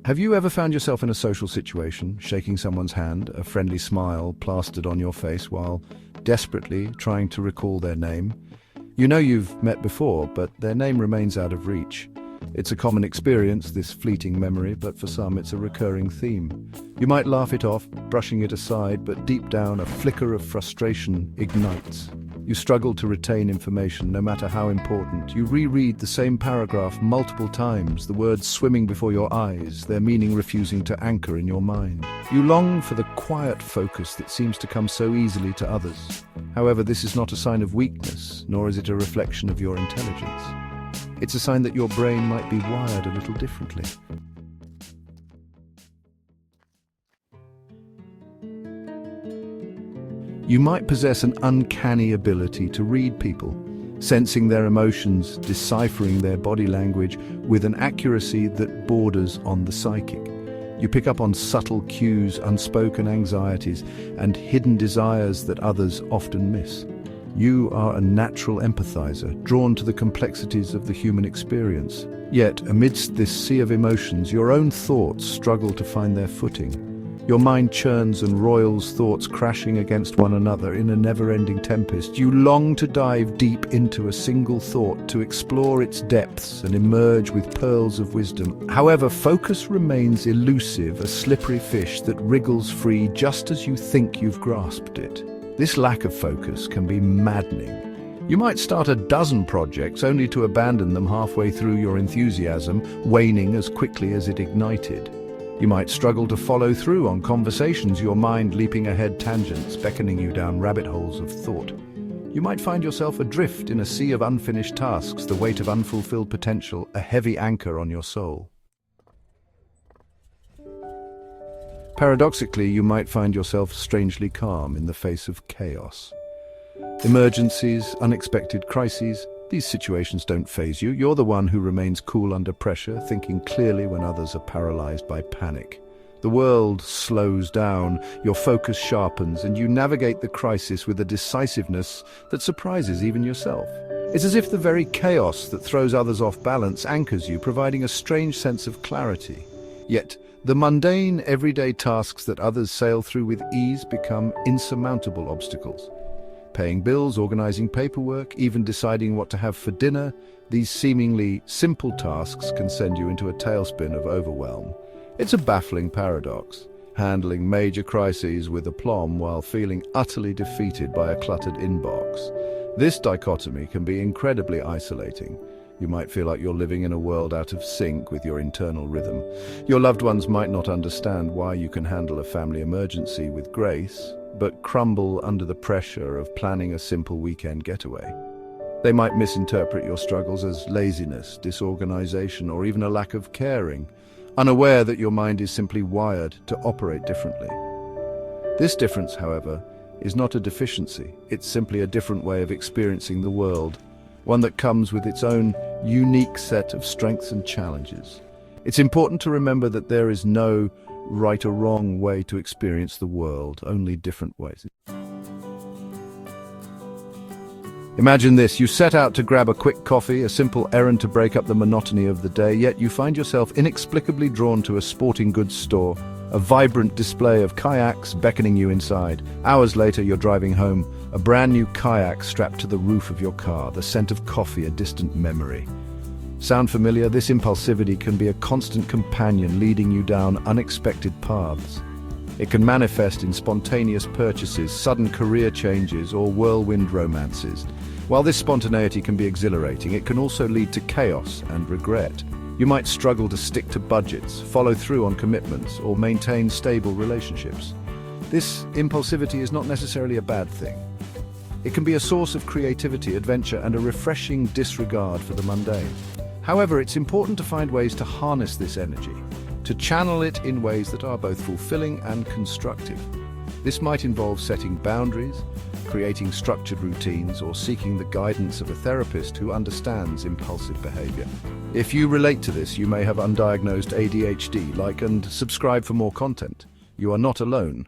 Have you ever found yourself in a social situation, shaking someone's hand, a friendly smile plastered on your face while desperately trying to recall their name? You know you've met before, but their name remains out of reach. It's a common experience, this fleeting memory, but for some it's a recurring theme. You might laugh it off, brushing it aside, but deep down a flicker of frustration ignites. You struggle to retain information, no matter how important. You reread the same paragraph multiple times, the words swimming before your eyes, their meaning refusing to anchor in your mind. You long for the quiet focus that seems to come so easily to others. However, this is not a sign of weakness, nor is it a reflection of your intelligence. It's a sign that your brain might be wired a little differently. You might possess an uncanny ability to read people, sensing their emotions, deciphering their body language with an accuracy that borders on the psychic. You pick up on subtle cues, unspoken anxieties, and hidden desires that others often miss. You are a natural empathizer, drawn to the complexities of the human experience. Yet, amidst this sea of emotions, your own thoughts struggle to find their footing. Your mind churns and roils, thoughts crashing against one another in a never-ending tempest. You long to dive deep into a single thought, to explore its depths and emerge with pearls of wisdom. However, focus remains elusive, a slippery fish that wriggles free just as you think you've grasped it. This lack of focus can be maddening. You might start a dozen projects only to abandon them halfway through, your enthusiasm waning as quickly as it ignited. You might struggle to follow through on conversations, your mind leaping ahead tangents, beckoning you down rabbit holes of thought. You might find yourself adrift in a sea of unfinished tasks, the weight of unfulfilled potential, a heavy anchor on your soul. Paradoxically, you might find yourself strangely calm in the face of chaos. Emergencies, unexpected crises, these situations don't faze you. You're the one who remains cool under pressure, thinking clearly when others are paralyzed by panic. The world slows down, your focus sharpens, and you navigate the crisis with a decisiveness that surprises even yourself. It's as if the very chaos that throws others off balance anchors you, providing a strange sense of clarity. Yet, the mundane, everyday tasks that others sail through with ease become insurmountable obstacles. Paying bills, organizing paperwork, even deciding what to have for dinner, these seemingly simple tasks can send you into a tailspin of overwhelm. It's a baffling paradox, handling major crises with aplomb while feeling utterly defeated by a cluttered inbox. This dichotomy can be incredibly isolating. You might feel like you're living in a world out of sync with your internal rhythm. Your loved ones might not understand why you can handle a family emergency with grace, but crumble under the pressure of planning a simple weekend getaway. They might misinterpret your struggles as laziness, disorganization, or even a lack of caring, unaware that your mind is simply wired to operate differently. This difference, however, is not a deficiency. It's simply a different way of experiencing the world, one that comes with its own unique set of strengths and challenges. It's important to remember that there is no right or wrong way to experience the world, only different ways. Imagine this: you set out to grab a quick coffee, a simple errand to break up the monotony of the day, yet you find yourself inexplicably drawn to a sporting goods store, a vibrant display of kayaks beckoning you inside. Hours later, you're driving home, a brand new kayak strapped to the roof of your car, the scent of coffee a distant memory. Sound familiar? This impulsivity can be a constant companion leading you down unexpected paths. It can manifest in spontaneous purchases, sudden career changes, or whirlwind romances. While this spontaneity can be exhilarating, it can also lead to chaos and regret. You might struggle to stick to budgets, follow through on commitments, or maintain stable relationships. This impulsivity is not necessarily a bad thing. It can be a source of creativity, adventure, and a refreshing disregard for the mundane. However, it's important to find ways to harness this energy, to channel it in ways that are both fulfilling and constructive. This might involve setting boundaries, creating structured routines, or seeking the guidance of a therapist who understands impulsive behavior. If you relate to this, you may have undiagnosed ADHD. Like and subscribe for more content. You are not alone.